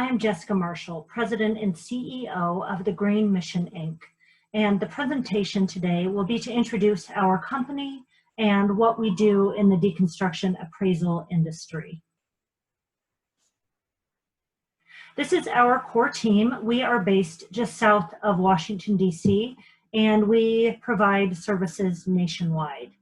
I am Jessica Marshall, President and CEO of the Green Mission, Inc. And the presentation today will be to introduce our company and what we do in the deconstruction appraisal industry. This is our core team. We are based just south of Washington, D.C., and we provide services nationwide.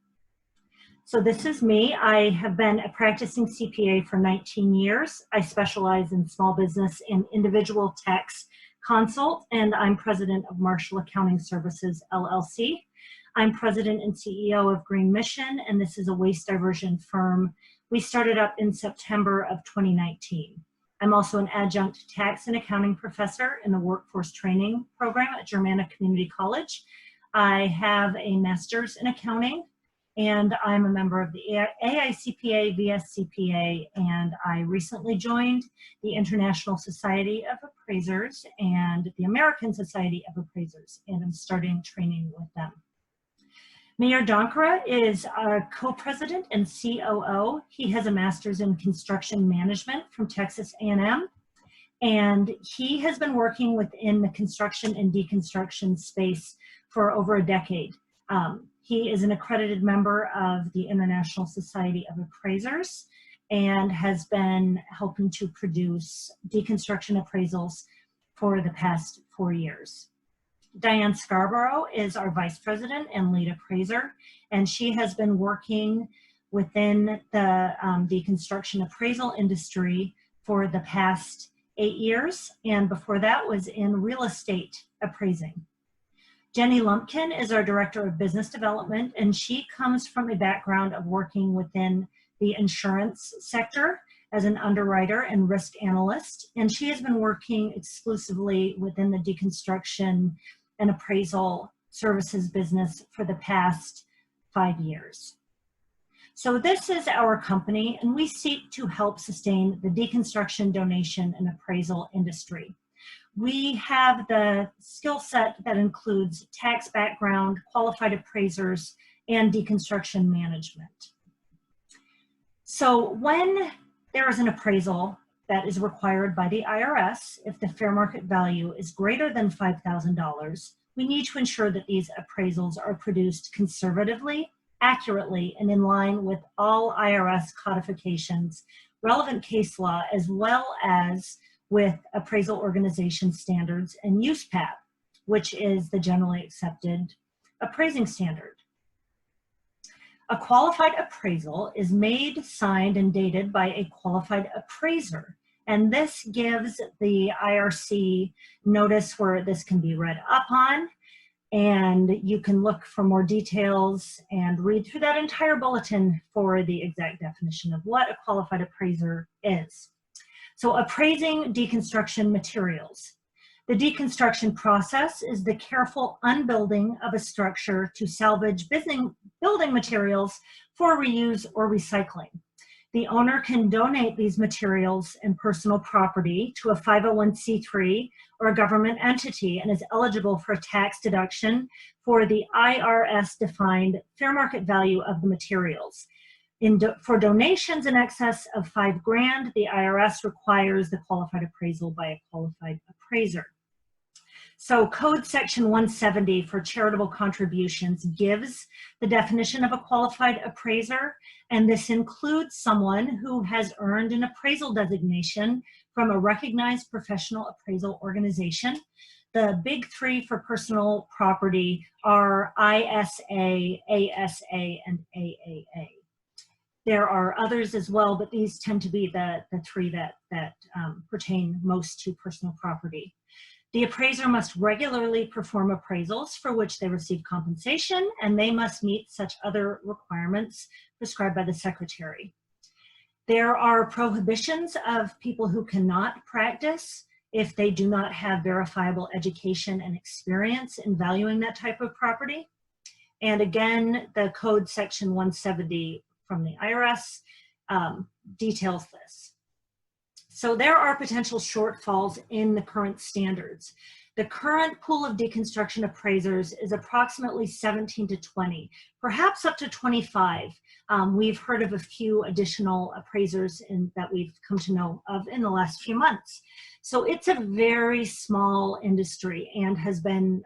So this is me. I have been a practicing CPA for 19 years. I specialize in small business and individual tax consult, and I'm president of Marshall Accounting Services, LLC. I'm president and CEO of Green Mission, and this is a waste diversion firm. We started up in September of 2019. I'm also an adjunct tax and accounting professor in the workforce training program at Germanna Community College. I have a master's in accounting, and I'm a member of the AICPA, VSCPA, and I recently joined the International Society of Appraisers and the American Society of Appraisers, and I'm starting training with them. Mayur Dankhara is our co-president and COO. He has a master's in construction management from Texas A&M, and he has been working within the construction and deconstruction space for over a decade. He is an accredited member of the International Society of Appraisers and has been helping to produce deconstruction appraisals for the past 4 years. Diane Scarbrough is our vice president and lead appraiser, and she has been working within the deconstruction appraisal industry for the past 8 years, and before that was in real estate appraising. Jennie Lumpkin is our Director of Business Development, and she comes from a background of working within the insurance sector as an underwriter and risk analyst, and she has been working exclusively within the deconstruction and appraisal services business for the past 5 years. So this is our company, and we seek to help sustain the deconstruction, donation, and appraisal industry. We have the skill set that includes tax background, qualified appraisers, and deconstruction management. So when there is an appraisal that is required by the IRS, if the fair market value is greater than $5,000, we need to ensure that these appraisals are produced conservatively, accurately, and in line with all IRS codifications, relevant case law, as well as with appraisal organization standards and USPAP, which is the generally accepted appraising standard. A qualified appraisal is made, signed, and dated by a qualified appraiser, and this gives the IRC notice where this can be read up on, and you can look for more details and read through that entire bulletin for the exact definition of what a qualified appraiser is. So appraising deconstruction materials. The deconstruction process is the careful unbuilding of a structure to salvage building materials for reuse or recycling. The owner can donate these materials and personal property to a 501c3 or a government entity and is eligible for a tax deduction for the IRS-defined fair market value of the materials. For donations in excess of $5 grand, the IRS requires the qualified appraisal by a qualified appraiser. So Code Section 170 for charitable contributions gives the definition of a qualified appraiser, and this includes someone who has earned an appraisal designation from a recognized professional appraisal organization. The big three for personal property are ISA, ASA, and AAA. There are others as well, but these tend to be the three that pertain most to personal property. The appraiser must regularly perform appraisals for which they receive compensation, and they must meet such other requirements prescribed by the secretary. There are prohibitions of people who cannot practice if they do not have verifiable education and experience in valuing that type of property. And again, the Code Section 170 from the IRS details this. So there are potential shortfalls in the current standards. The current pool of deconstruction appraisers is approximately 17 to 20, perhaps up to 25. We've heard of a few additional appraisers that we've come to know of in the last few months. So it's a very small industry and has been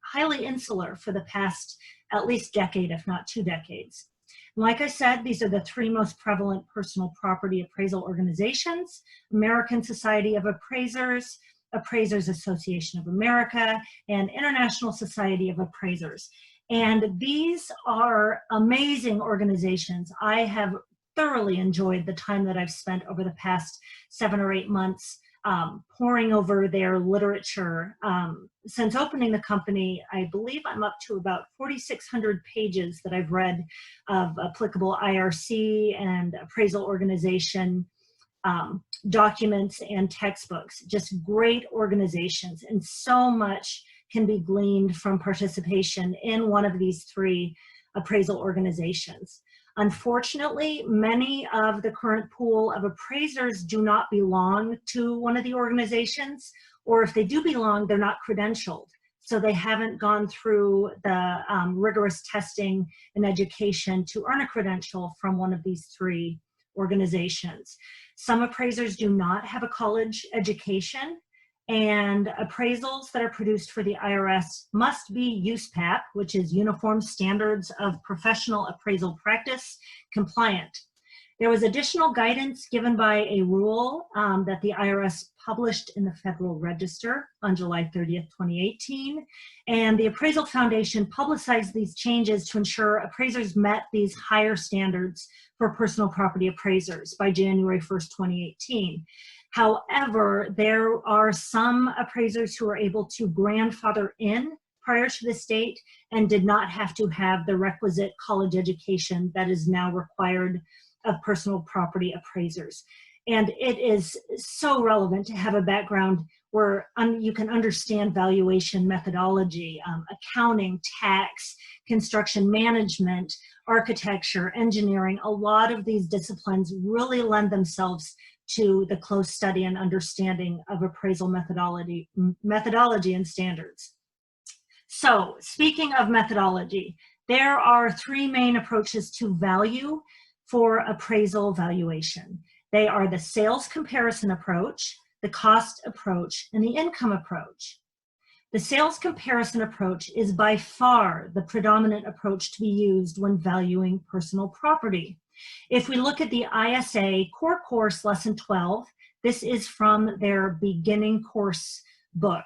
highly insular for the past at least decade, if not 2 decades. Like I said, these are the 3 most prevalent personal property appraisal organizations: American Society of Appraisers, Appraisers Association of America, and International Society of Appraisers. And these are amazing organizations. I have thoroughly enjoyed the time that I've spent over the past 7 or 8 months poring over their literature. Since opening the company, I believe I'm up to about 4,600 pages that I've read of applicable IRC and appraisal organization documents and textbooks. Just great organizations, and so much can be gleaned from participation in one of these 3 appraisal organizations. Unfortunately, many of the current pool of appraisers do not belong to one of the organizations, or if they do belong, they're not credentialed. So they haven't gone through the rigorous testing and education to earn a credential from one of these 3 organizations. Some appraisers do not have a college education, and appraisals that are produced for the IRS must be USPAP, which is Uniform Standards of Professional Appraisal Practice, compliant. There was additional guidance given by a rule that the IRS published in the Federal Register on July 30th, 2018, and the Appraisal Foundation publicized these changes to ensure appraisers met these higher standards for personal property appraisers by January 1st, 2018. However, there are some appraisers who are able to grandfather in prior to this date and did not have to have the requisite college education that is now required of personal property appraisers. And it is so relevant to have a background where you can understand valuation methodology, accounting, tax, construction management, architecture, engineering. A lot of these disciplines really lend themselves to the close study and understanding of appraisal methodology and standards. So, speaking of methodology, there are 3 main approaches to value for appraisal valuation. They are the sales comparison approach, the cost approach, and the income approach. The sales comparison approach is by far the predominant approach to be used when valuing personal property. If we look at the ISA Core Course Lesson 12, this is from their beginning course book.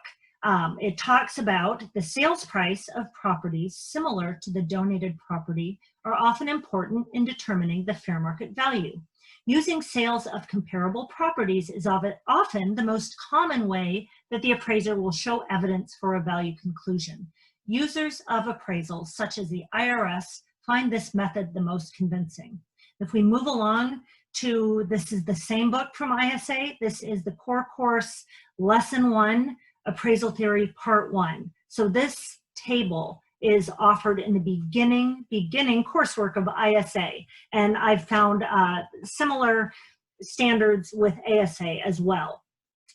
It talks about the sales price of properties similar to the donated property are often important in determining the fair market value. Using sales of comparable properties is often the most common way that the appraiser will show evidence for a value conclusion. Users of appraisals, such as the IRS, find this method the most convincing. If we move along to, this is the same book from ISA, this is the Core Course Lesson 1, Appraisal Theory Part 1. So this table is offered in the beginning coursework of ISA, and I've found similar standards with ASA as well.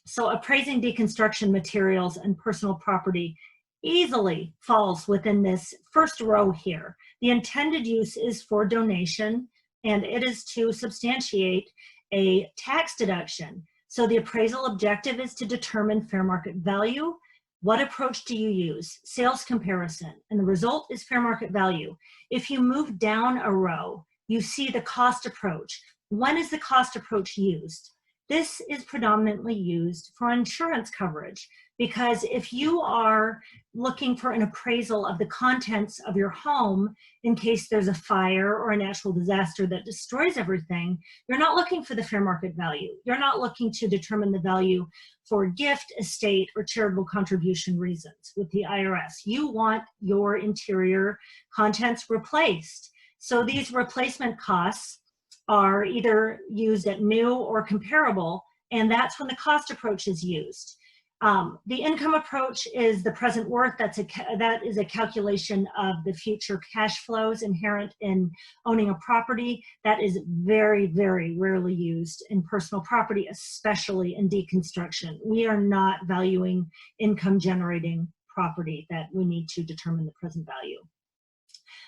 So appraising deconstruction materials and personal property easily falls within this first row here. The intended use is for donation, and it is to substantiate a tax deduction. So the appraisal objective is to determine fair market value. What approach do you use? Sales comparison, and the result is fair market value. If you move down a row, you see the cost approach. When is the cost approach used? This is predominantly used for insurance coverage, because if you are looking for an appraisal of the contents of your home in case there's a fire or a natural disaster that destroys everything, you're not looking for the fair market value. You're not looking to determine the value for gift, estate, or charitable contribution reasons with the IRS. You want your interior contents replaced. So these replacement costs are either used at new or comparable, and that's when the cost approach is used. The income approach is the present worth. That is a calculation of the future cash flows inherent in owning a property. That is very, very rarely used in personal property, especially in deconstruction. We are not valuing income generating property that we need to determine the present value.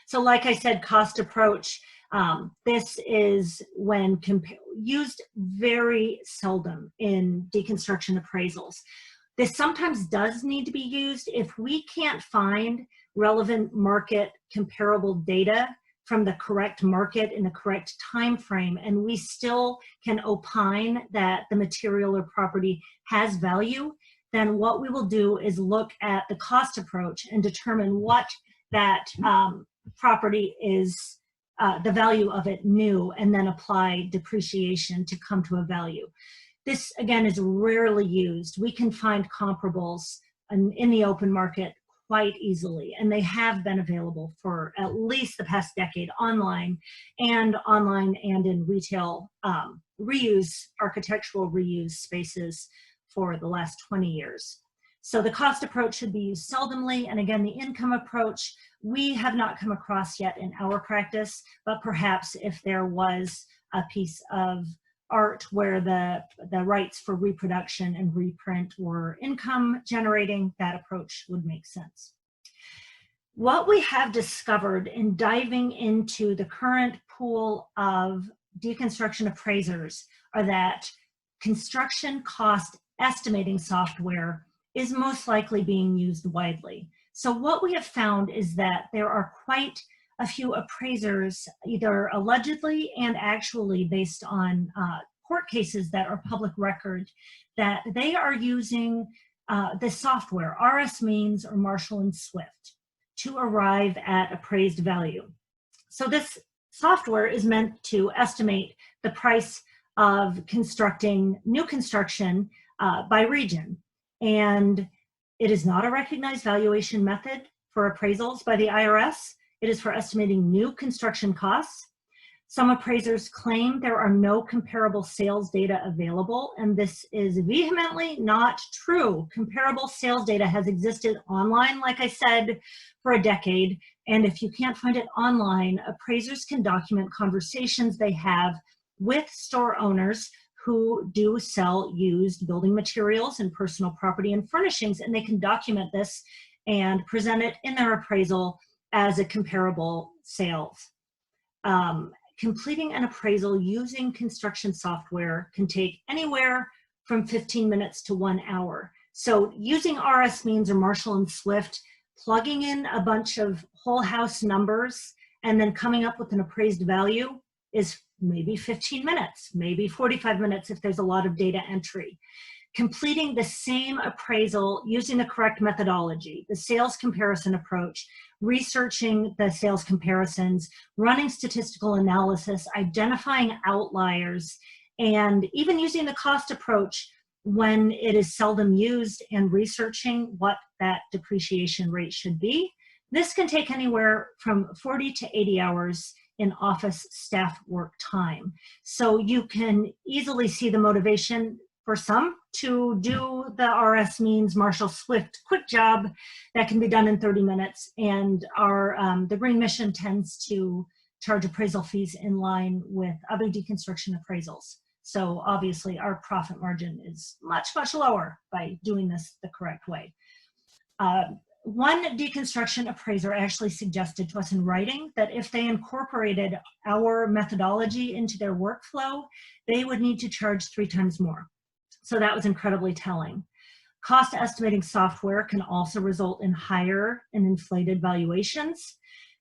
So like I said, cost approach, this is when used very seldom in deconstruction appraisals. This sometimes does need to be used if we can't find relevant market comparable data from the correct market in the correct time frame, and we still can opine that the material or property has value. Then what we will do is look at the cost approach and determine what that property is, the value of it new, and then apply depreciation to come to a value. This, again, is rarely used. We can find comparables in the open market quite easily, and they have been available for at least the past decade online and in retail reuse, architectural reuse spaces for the last 20 years. So the cost approach should be used seldomly, and again, the income approach, we have not come across yet in our practice, but perhaps if there was a piece of art where the rights for reproduction and reprint were income generating, that approach would make sense. What we have discovered in diving into the current pool of deconstruction appraisers are that construction cost estimating software is most likely being used widely. So what we have found is that there are quite a few appraisers, either allegedly and actually based on court cases that are public record, that they are using the software, RS Means or Marshall and Swift, to arrive at appraised value. So this software is meant to estimate the price of constructing new construction by region. And it is not a recognized valuation method for appraisals by the IRS. It is for estimating new construction costs. Some appraisers claim there are no comparable sales data available, and this is vehemently not true. Comparable sales data has existed online, like I said, for a decade, and if you can't find it online, appraisers can document conversations they have with store owners who do sell used building materials and personal property and furnishings, and they can document this and present it in their appraisal as a comparable sales. Completing an appraisal using construction software can take anywhere from 15 minutes to 1 hour. So using RS Means or Marshall and Swift, plugging in a bunch of whole house numbers and then coming up with an appraised value is maybe 15 minutes, maybe 45 minutes if there's a lot of data entry. Completing the same appraisal using the correct methodology, the sales comparison approach, researching the sales comparisons, running statistical analysis, identifying outliers, and even using the cost approach when it is seldom used and researching what that depreciation rate should be. This can take anywhere from 40 to 80 hours in office staff work time. So you can easily see the motivation for some to do the RS Means Marshall Swift quick job that can be done in 30 minutes. And our the Green Mission tends to charge appraisal fees in line with other deconstruction appraisals. So obviously our profit margin is much, much lower by doing this the correct way. One deconstruction appraiser actually suggested to us in writing that if they incorporated our methodology into their workflow, they would need to charge 3 times more. So that was incredibly telling. Cost estimating software can also result in higher and inflated valuations.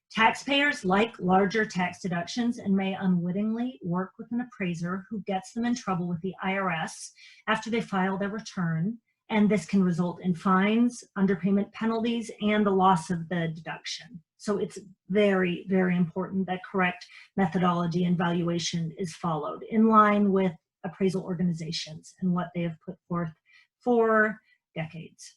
Taxpayers like larger tax deductions and may unwittingly work with an appraiser who gets them in trouble with the IRS after they file their return, and this can result in fines, underpayment penalties, and the loss of the deduction. So it's very, very important that correct methodology and valuation is followed in line with appraisal organizations and what they have put forth for decades.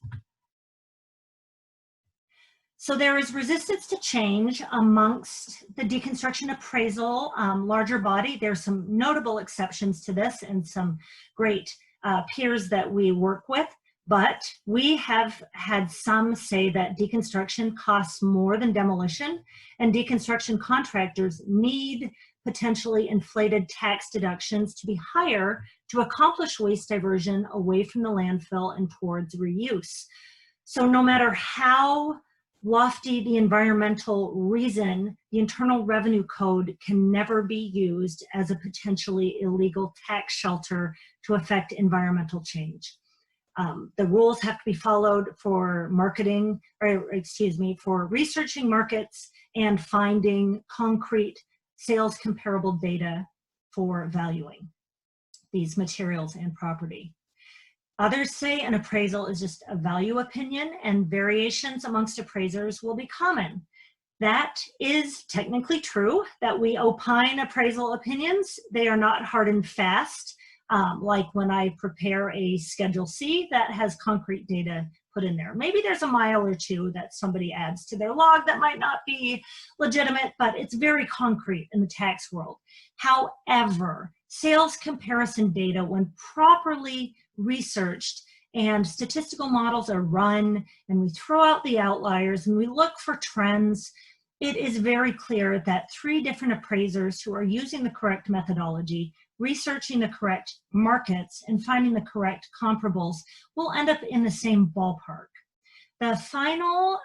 So there is resistance to change amongst the deconstruction appraisal larger body. There's some notable exceptions to this and some great peers that we work with, But we have had some say that deconstruction costs more than demolition, and deconstruction contractors need potentially inflated tax deductions to be higher to accomplish waste diversion away from the landfill and towards reuse. So no matter how lofty the environmental reason, the Internal Revenue Code can never be used as a potentially illegal tax shelter to affect environmental change. The rules have to be followed for marketing, or excuse me, for researching markets and finding concrete sales comparable data for valuing these materials and property. Others say an appraisal is just a value opinion and variations amongst appraisers will be common. That is technically true, that we opine appraisal opinions. They are not hard and fast, like when I prepare a Schedule C that has concrete data put in there. Maybe there's a mile or two that somebody adds to their log that might not be legitimate, but it's very concrete in the tax world. However, sales comparison data, when properly researched and statistical models are run and we throw out the outliers and we look for trends, it is very clear that 3 different appraisers who are using the correct methodology, researching the correct markets, and finding the correct comparables will end up in the same ballpark. The final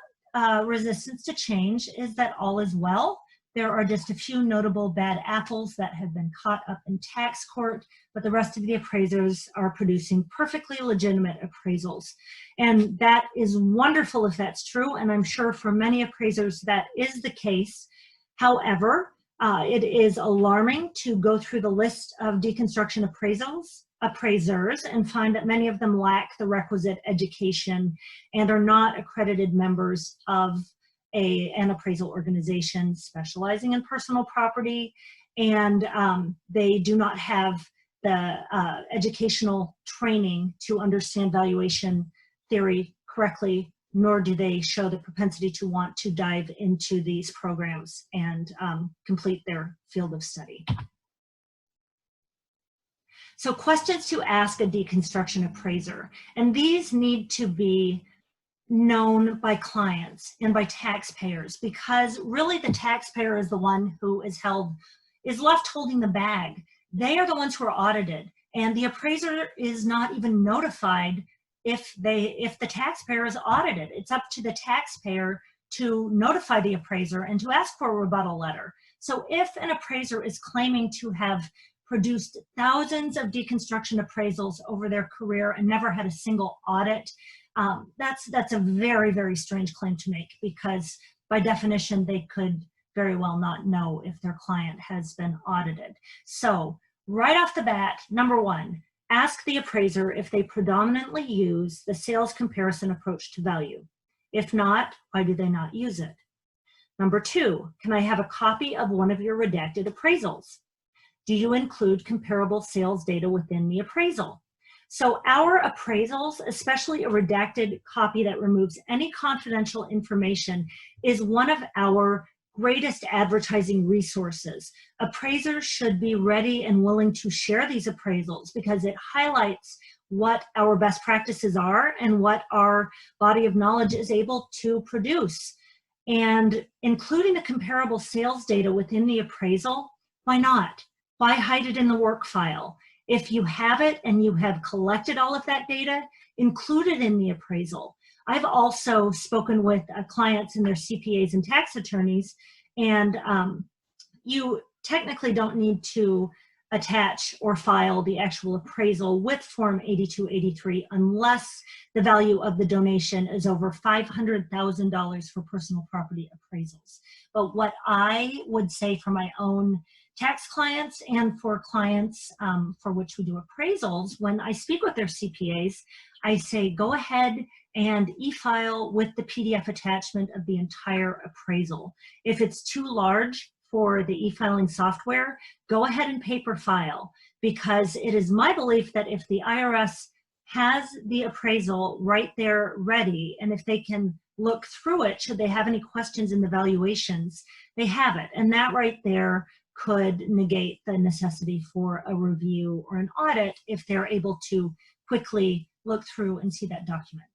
resistance to change is that all is well. There are just a few notable bad apples that have been caught up in tax court, but the rest of the appraisers are producing perfectly legitimate appraisals. And that is wonderful if that's true, and I'm sure for many appraisers that is the case. However, it is alarming to go through the list of deconstruction appraisers and find that many of them lack the requisite education and are not accredited members of an appraisal organization specializing in personal property, and they do not have the educational training to understand valuation theory correctly, nor do they show the propensity to want to dive into these programs and complete their field of study. So questions to ask a deconstruction appraiser, and these need to be known by clients and by taxpayers, because really the taxpayer is the one who is left holding the bag. They are the ones who are audited, and the appraiser is not even notified if the taxpayer is audited. It's up to the taxpayer to notify the appraiser and to ask for a rebuttal letter. So if an appraiser is claiming to have produced thousands of deconstruction appraisals over their career and never had a single audit, that's a very, very strange claim to make, because by definition, they could very well not know if their client has been audited. So right off the bat, number 1, ask the appraiser if they predominantly use the sales comparison approach to value. If not, why do they not use it? Number 2, can I have a copy of one of your redacted appraisals? Do you include comparable sales data within the appraisal? So our appraisals, especially a redacted copy that removes any confidential information, is one of our greatest advertising resources. Appraisers should be ready and willing to share these appraisals because it highlights what our best practices are and what our body of knowledge is able to produce. And including the comparable sales data within the appraisal, why not? Why hide it in the work file? If you have it and you have collected all of that data, include it in the appraisal. I've also spoken with clients and their CPAs and tax attorneys, and you technically don't need to attach or file the actual appraisal with Form 8283 unless the value of the donation is over $500,000 for personal property appraisals. But what I would say for my own tax clients and for clients for which we do appraisals, when I speak with their CPAs, I say go ahead and e-file with the PDF attachment of the entire appraisal. If it's too large for the e-filing software, go ahead and paper file, because it is my belief that if the IRS has the appraisal right there ready, and if they can look through it, should they have any questions in the valuations, they have it. And that right there could negate the necessity for a review or an audit if they're able to quickly look through and see that document.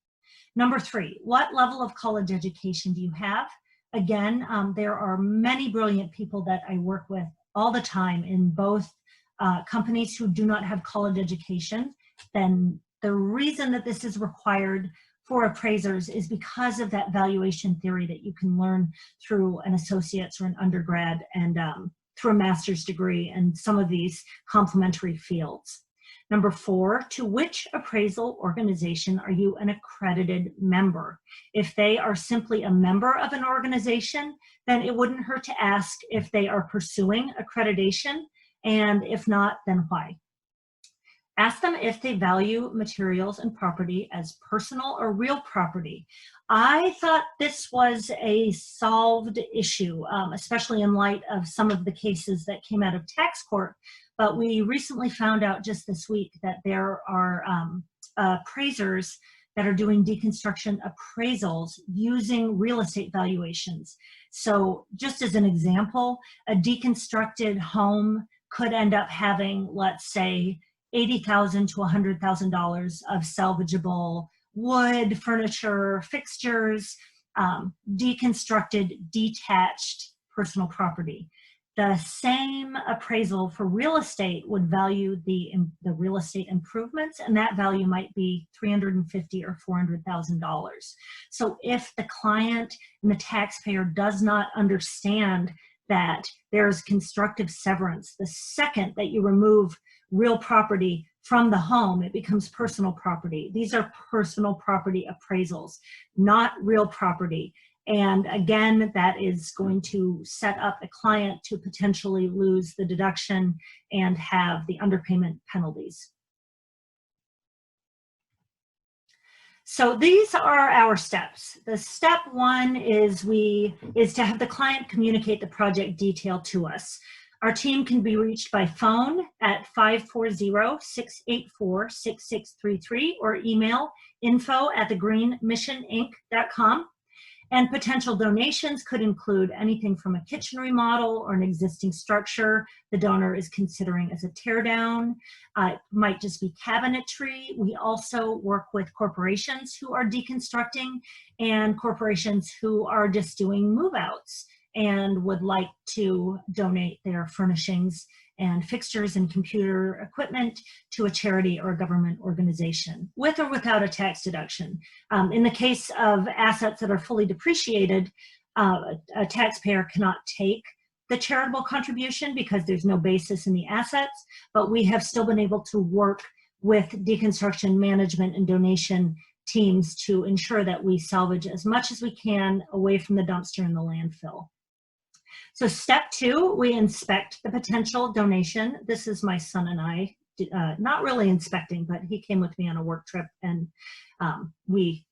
Number 3, what level of college education do you have? Again, there are many brilliant people that I work with all the time in both companies who do not have college education. Then the reason that this is required for appraisers is because of that valuation theory that you can learn through an associate's or an undergrad and through a master's degree and some of these complementary fields. Number 4, to which appraisal organization are you an accredited member? If they are simply a member of an organization, then it wouldn't hurt to ask if they are pursuing accreditation, and if not, then why? Ask them if they value materials and property as personal or real property. I thought this was a solved issue, especially in light of some of the cases that came out of tax court. But we recently found out just this week that there are appraisers that are doing deconstruction appraisals using real estate valuations. So just as an example, a deconstructed home could end up having, let's say, $80,000 to $100,000 of salvageable wood, furniture, fixtures, deconstructed, detached personal property. The same appraisal for real estate would value the real estate improvements, and that value might be $350,000 or $400,000. So if the client and the taxpayer does not understand that there's constructive severance, the second that you remove real property from the home, it becomes personal property. These are personal property appraisals, not real property. And again, that is going to set up the client to potentially lose the deduction and have the underpayment penalties. So these are our steps. The step 1 is to have the client communicate the project detail to us. Our team can be reached by phone at 540-684-6633 or email info@thegreenmissioninc.com. And potential donations could include anything from a kitchen remodel or an existing structure the donor is considering as a tear down. It might just be cabinetry. We also work with corporations who are deconstructing and corporations who are just doing move outs and would like to donate their furnishings and fixtures and computer equipment to a charity or a government organization, with or without a tax deduction. In the case of assets that are fully depreciated, a taxpayer cannot take the charitable contribution because there's no basis in the assets, but we have still been able to work with deconstruction management and donation teams to ensure that we salvage as much as we can away from the dumpster and the landfill. So step 2, we inspect the potential donation. This is my son and I, not really inspecting, but he came with me on a work trip, and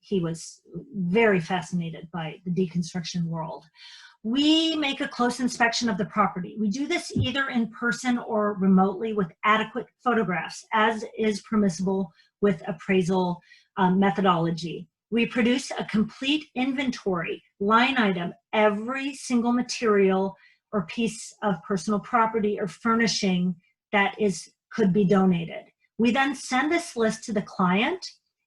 he was very fascinated by the deconstruction world. We make a close inspection of the property. We do this either in person or remotely with adequate photographs, as is permissible with appraisal methodology. We produce a complete inventory, line item, every single material or piece of personal property or furnishing that could be donated. We then send this list to the client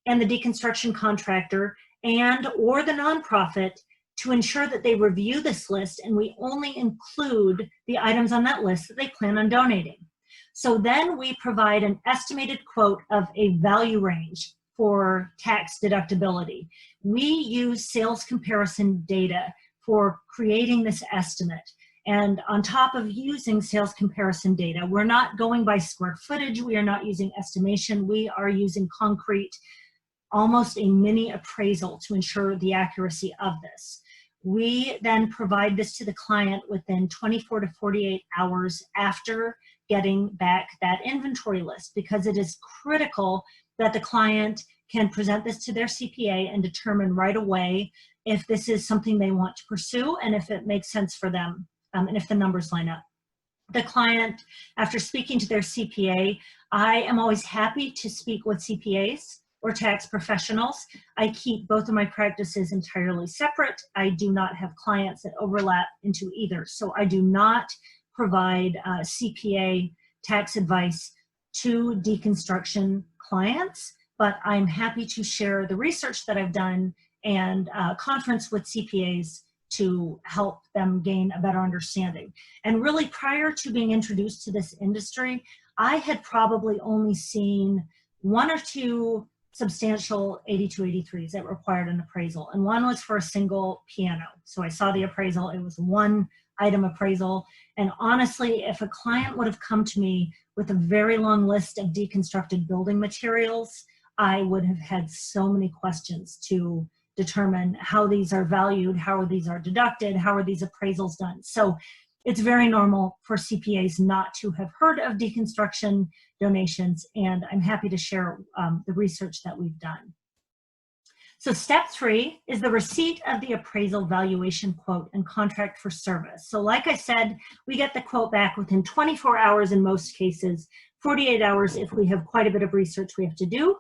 and the deconstruction contractor and or the nonprofit to ensure that they review this list, and we only include the items on that list that they plan on donating. So then we provide an estimated quote of a value range for tax deductibility. We use sales comparison data for creating this estimate. And on top of using sales comparison data, we're not going by square footage, we are not using estimation, we are using concrete, almost a mini appraisal to ensure the accuracy of this. We then provide this to the client within 24 to 48 hours after getting back that inventory list, because it is critical that the client can present this to their CPA and determine right away if this is something they want to pursue and if it makes sense for them, and if the numbers line up. The client, after speaking to their CPA, I am always happy to speak with CPAs or tax professionals. I keep both of my practices entirely separate. I do not have clients that overlap into either. So I do not provide CPA tax advice to deconstruction clients. but I'm happy to share the research that I've done and conference with CPAs to help them gain a better understanding. And really, prior to being introduced to this industry, I had probably only seen one or two substantial 8283s that required an appraisal, and one was for a single piano. So I saw the appraisal, it was one item appraisal, and honestly, if a client would have come to me with a very long list of deconstructed building materials, I would have had so many questions to determine how these are valued, how these are deducted, how are these appraisals done. So it's very normal for CPAs not to have heard of deconstruction donations, and I'm happy to share the research that we've done. So step 3 is the receipt of the appraisal valuation quote and contract for service. So like I said, we get the quote back within 24 hours in most cases, 48 hours if we have quite a bit of research we have to do.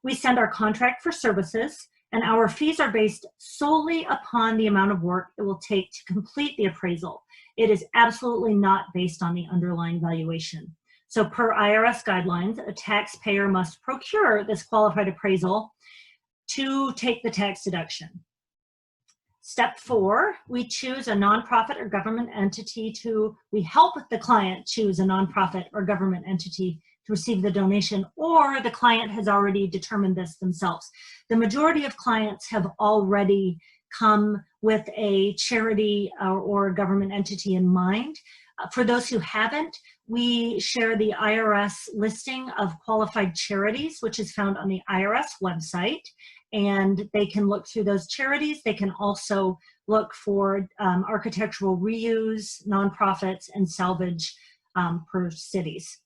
We send our contract for services, and our fees are based solely upon the amount of work it will take to complete the appraisal. It is absolutely not based on the underlying valuation. So per IRS guidelines, a taxpayer must procure this qualified appraisal to take the tax deduction. Step 4, we choose a nonprofit or government entity we help the client choose a nonprofit or government entity to receive the donation, or the client has already determined this themselves. The majority of clients have already come with a charity or a government entity in mind. For those who haven't, we share the IRS listing of qualified charities, which is found on the IRS website, and they can look through those charities. They can also look for architectural reuse, nonprofits, and salvage per cities.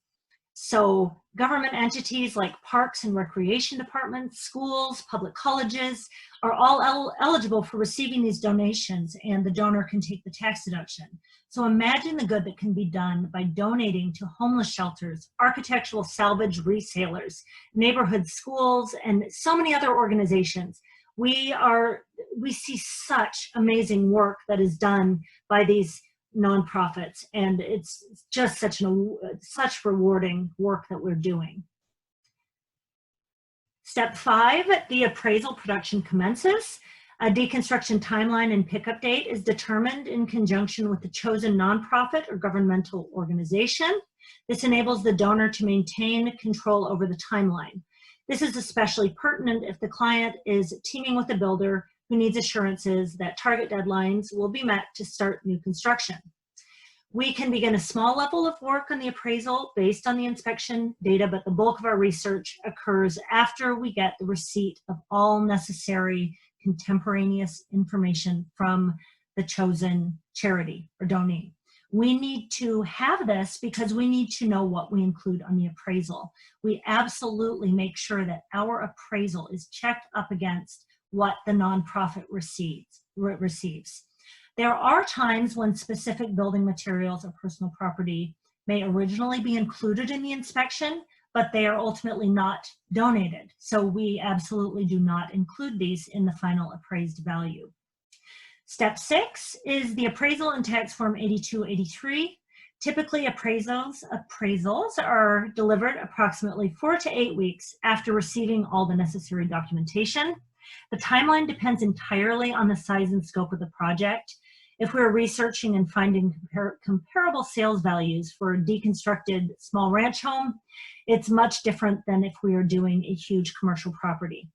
So government entities like parks and recreation departments, schools, public colleges are all eligible for receiving these donations, and the donor can take the tax deduction. So imagine the good that can be done by donating to homeless shelters, architectural salvage resellers, neighborhood schools, and so many other organizations. We see such amazing work that is done by these nonprofits, and it's just such rewarding work that we're doing. Step 5, the appraisal production commences. A deconstruction timeline and pickup date is determined in conjunction with the chosen nonprofit or governmental organization. This enables the donor to maintain control over the timeline. This is especially pertinent if the client is teaming with a builder who needs assurances that target deadlines will be met to start new construction. We can begin a small level of work on the appraisal based on the inspection data, but the bulk of our research occurs after we get the receipt of all necessary contemporaneous information from the chosen charity or donee. We need to have this because we need to know what we include on the appraisal. We absolutely make sure that our appraisal is checked up against what the nonprofit receives. There are times when specific building materials or personal property may originally be included in the inspection, but they are ultimately not donated. So we absolutely do not include these in the final appraised value. Step 6 is the appraisal in tax form 8283. Typically, appraisals are delivered approximately 4 to 8 weeks after receiving all the necessary documentation. The timeline depends entirely on the size and scope of the project. If we're researching and finding comparable sales values for a deconstructed small ranch home, it's much different than if we are doing a huge commercial property.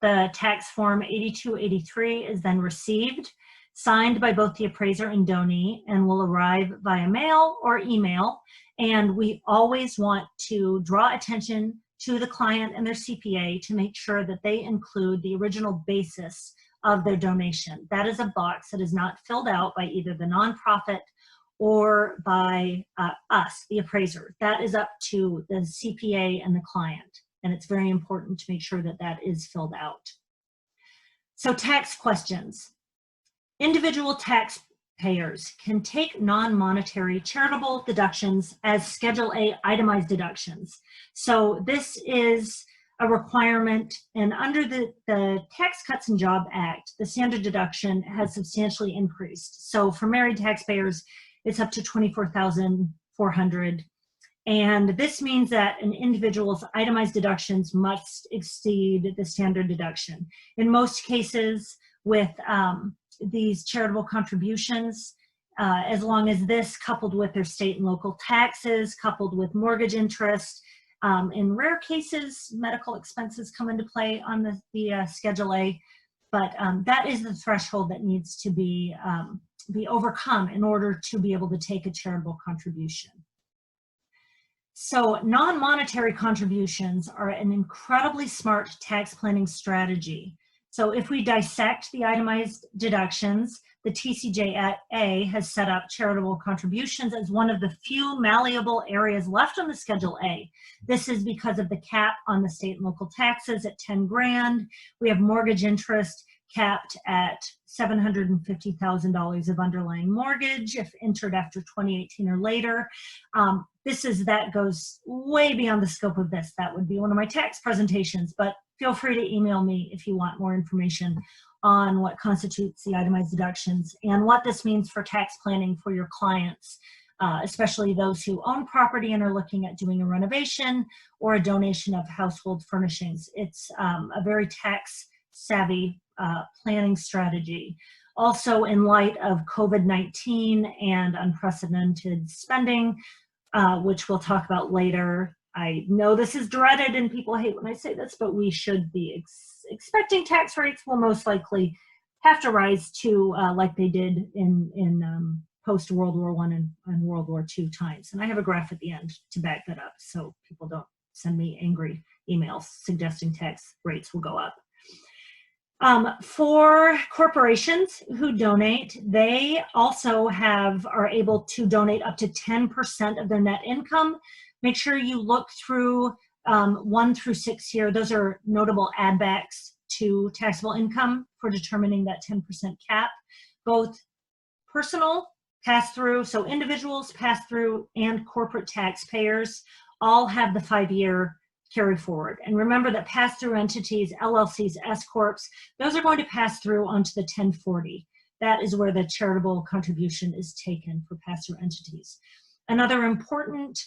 The tax form 8283 is then received, signed by both the appraiser and donee, and will arrive via mail or email. And we always want to draw attention to the client and their CPA to make sure that they include the original basis of their donation. That is a box that is not filled out by either the nonprofit or by us, the appraiser. That is up to the CPA and the client, and it's very important to make sure that that is filled out. So tax questions. Individual taxpayers can take non-monetary charitable deductions as Schedule A itemized deductions. So this is a requirement, and under the Tax Cuts and Job Act, the standard deduction has substantially increased. So for married taxpayers, it's up to $24,400. And this means that an individual's itemized deductions must exceed the standard deduction. In most cases with these charitable contributions, as long as this, coupled with their state and local taxes, coupled with mortgage interest, in rare cases, medical expenses come into play on the Schedule A, but that is the threshold that needs to be overcome in order to be able to take a charitable contribution. So non-monetary contributions are an incredibly smart tax planning strategy. So if we dissect the itemized deductions, the TCJA has set up charitable contributions as one of the few malleable areas left on the Schedule A. This is because of the cap on the state and local taxes at 10 grand. We have mortgage interest capped at $750,000 of underlying mortgage if entered after 2018 or later. That goes way beyond the scope of this. That would be one of my tax presentations, but feel free to email me if you want more information on what constitutes the itemized deductions and what this means for tax planning for your clients, especially those who own property and are looking at doing a renovation or a donation of household furnishings. It's a very tax savvy planning strategy. Also, in light of COVID-19 and unprecedented spending, which we'll talk about later. I know this is dreaded and people hate when I say this, but we should be expecting tax rates will most likely have to rise to like they did in post World War I and World War II times. And I have a graph at the end to back that up so people don't send me angry emails suggesting tax rates will go up. For corporations who donate, they also are able to donate up to 10% of their net income. Make sure you look through 1 through 6 here. Those are notable add backs to taxable income for determining that 10% cap. Both personal pass-through, so individuals pass-through, and corporate taxpayers all have the 5-year carry forward. And remember that pass-through entities, LLCs, S-Corps, those are going to pass through onto the 1040. That is where the charitable contribution is taken for pass-through entities. Another important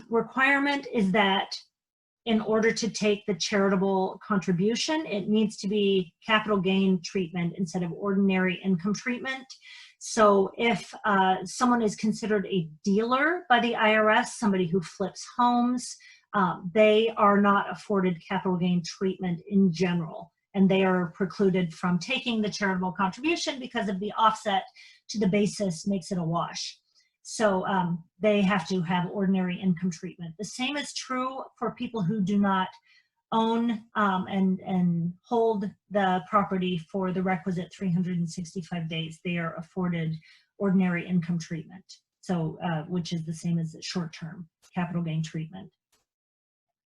requirement is that in order to take the charitable contribution, it needs to be capital gain treatment instead of ordinary income treatment. So if someone is considered a dealer by the IRS, somebody who flips homes, they are not afforded capital gain treatment in general, and they are precluded from taking the charitable contribution because of the offset to the basis makes it a wash. So they have to have ordinary income treatment. The same is true for people who do not own and hold the property for the requisite 365 days. They are afforded ordinary income treatment, so which is the same as the short-term capital gain treatment.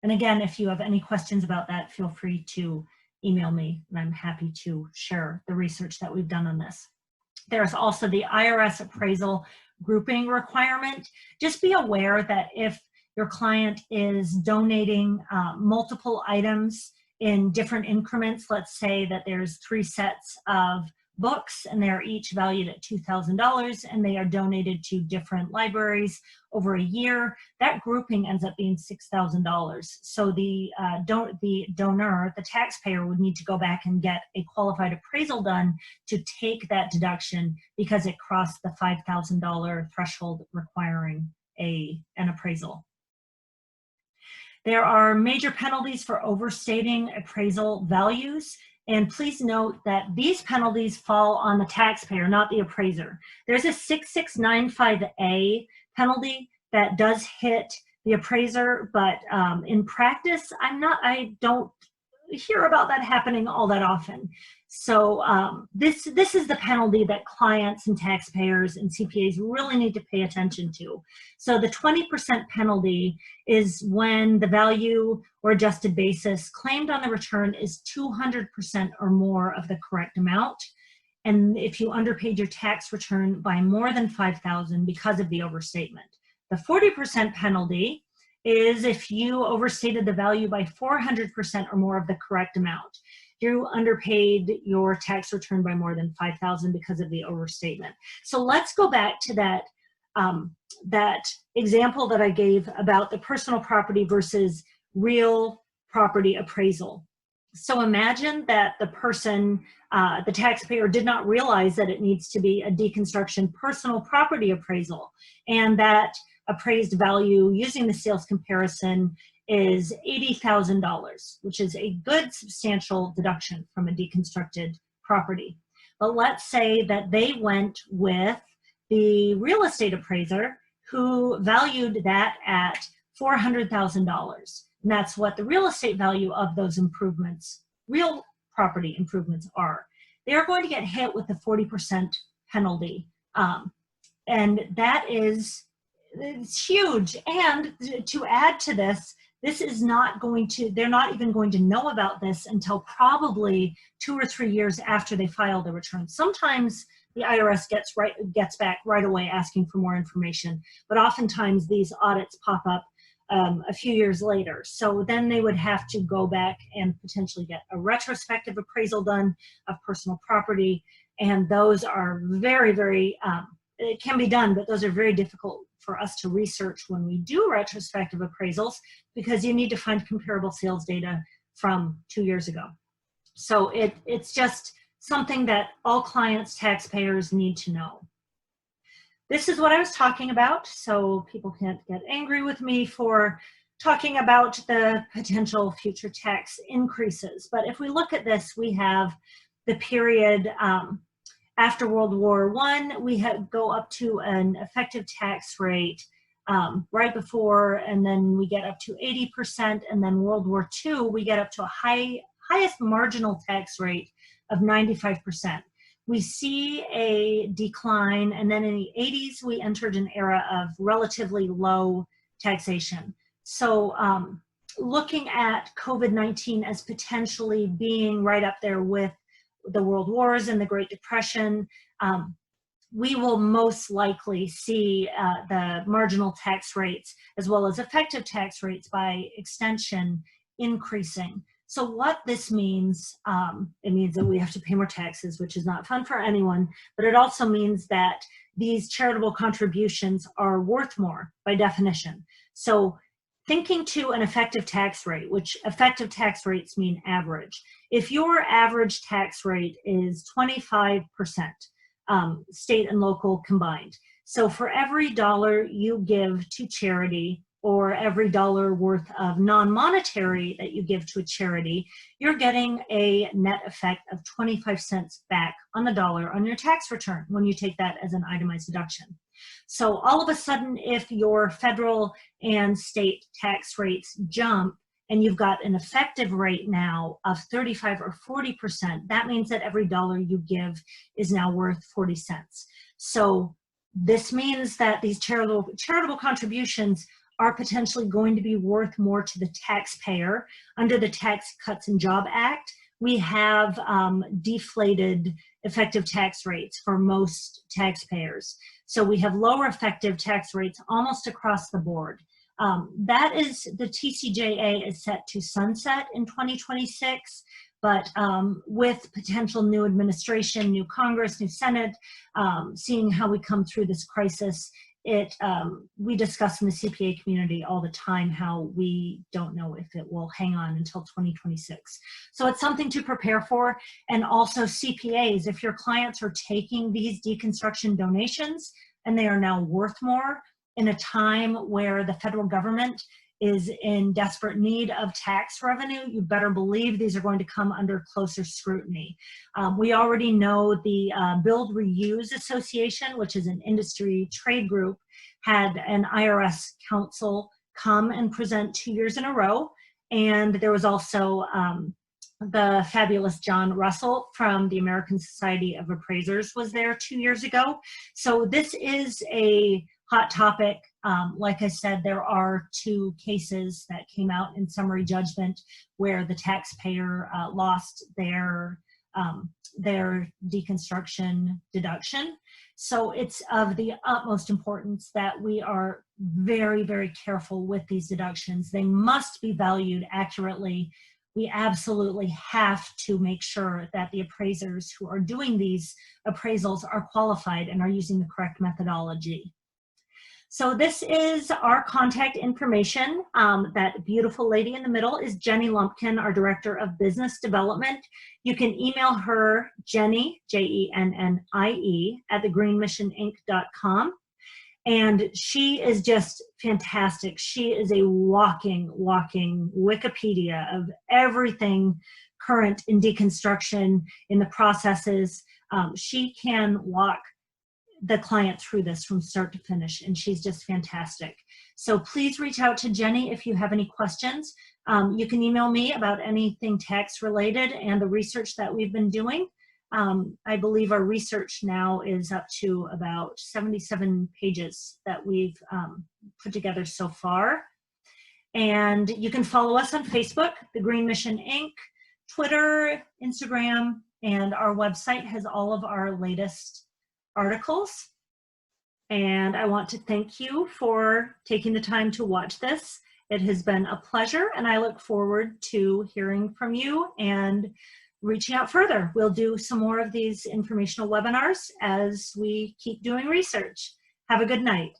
And again, if you have any questions about that, feel free to email me, and I'm happy to share the research that we've done on this. There's also the IRS appraisal grouping requirement. Just be aware that if your client is donating multiple items in different increments, let's say that there's 3 sets of books and they're each valued at $2,000 and they are donated to different libraries over a year, that grouping ends up being $6,000. So the donor, the taxpayer, would need to go back and get a qualified appraisal done to take that deduction because it crossed the $5,000 threshold requiring an appraisal. There are major penalties for overstating appraisal values. And please note that these penalties fall on the taxpayer, not the appraiser. There's a 6695A penalty that does hit the appraiser, but in practice, I don't hear about that happening all that often. So this is the penalty that clients and taxpayers and CPAs really need to pay attention to. So the 20% penalty is when the value or adjusted basis claimed on the return is 200% or more of the correct amount. And if you underpaid your tax return by more than $5,000 because of the overstatement. The 40% penalty is if you overstated the value by 400% or more of the correct amount. You underpaid your tax return by more than $5,000 because of the overstatement. So let's go back to that that example that I gave about the personal property versus real property appraisal. So imagine that the person, the taxpayer, did not realize that it needs to be a deconstruction personal property appraisal, and that appraised value using the sales comparison is $80,000, which is a good substantial deduction from a deconstructed property. But let's say that they went with the real estate appraiser who valued that at $400,000. And that's what the real estate value of those improvements, real property improvements, are. They are going to get hit with the 40% penalty. And that is, it's huge. And to add to this, this is not going to, they're not even going to know about this until probably 2 or 3 years after they file the return. Sometimes the IRS gets back right away asking for more information, but oftentimes these audits pop up a few years later. So then they would have to go back and potentially get a retrospective appraisal done of personal property. And those are very, very, it can be done, but those are very difficult for us to research when we do retrospective appraisals, because you need to find comparable sales data from 2 years ago. So it's just something that all clients, taxpayers need to know. This is what I was talking about, so people can't get angry with me for talking about the potential future tax increases. But if we look at this, we have the period after World War I, we go up to an effective tax rate right before, and then we get up to 80%, and then World War II, we get up to a highest marginal tax rate of 95%. We see a decline, and then in the 80s, we entered an era of relatively low taxation. So looking at COVID-19 as potentially being right up there with the World Wars and the Great Depression, we will most likely see the marginal tax rates as well as effective tax rates by extension increasing. So what this means, it means that we have to pay more taxes, which is not fun for anyone, but it also means that these charitable contributions are worth more by definition. So thinking to an effective tax rate, which effective tax rates mean average. If your average tax rate is 25%, state and local combined, so for every dollar you give to charity, or every dollar worth of non-monetary that you give to a charity, you're getting a net effect of 25 cents back on the dollar on your tax return when you take that as an itemized deduction. So all of a sudden, if your federal and state tax rates jump and you've got an effective rate now of 35 or 40%, that means that every dollar you give is now worth 40 cents. So this means that these charitable contributions are potentially going to be worth more to the taxpayer. Under the Tax Cuts and Jobs Act, we have deflated effective tax rates for most taxpayers. So we have lower effective tax rates almost across the board. That is, the TCJA is set to sunset in 2026, but with potential new administration, new Congress, new Senate, seeing how we come through this crisis, we discuss in the CPA community all the time how we don't know if it will hang on until 2026. So it's something to prepare for. And also CPAs, if your clients are taking these deconstruction donations and they are now worth more in a time where the federal government is in desperate need of tax revenue, you better believe these are going to come under closer scrutiny. We already know the Build Reuse Association, which is an industry trade group, had an IRS counsel come and present 2 years in a row. And there was also the fabulous John Russell from the American Society of Appraisers was there 2 years ago. So this is a hot topic. Like I said, there are 2 cases that came out in summary judgment where the taxpayer lost their deconstruction deduction. So it's of the utmost importance that we are very, very careful with these deductions. They must be valued accurately. We absolutely have to make sure that the appraisers who are doing these appraisals are qualified and are using the correct methodology. So this is our contact information. That beautiful lady in the middle is Jennie Lumpkin, our Director of Business Development. You can email her, Jennie, Jennie, at thegreenmissioninc.com. And she is just fantastic. She is a walking Wikipedia of everything current in deconstruction, in the processes. She can walk the client through this from start to finish, and she's just fantastic. So please reach out to Jennie if you have any questions. You can email me about anything tax related and the research that we've been doing. I believe our research now is up to about 77 pages that we've put together so far. And you can follow us on Facebook, The Green Mission Inc., Twitter, Instagram, and our website has all of our latest articles. And I want to thank you for taking the time to watch this. It has been a pleasure, and I look forward to hearing from you and reaching out further. We'll do some more of these informational webinars as we keep doing research. Have a good night.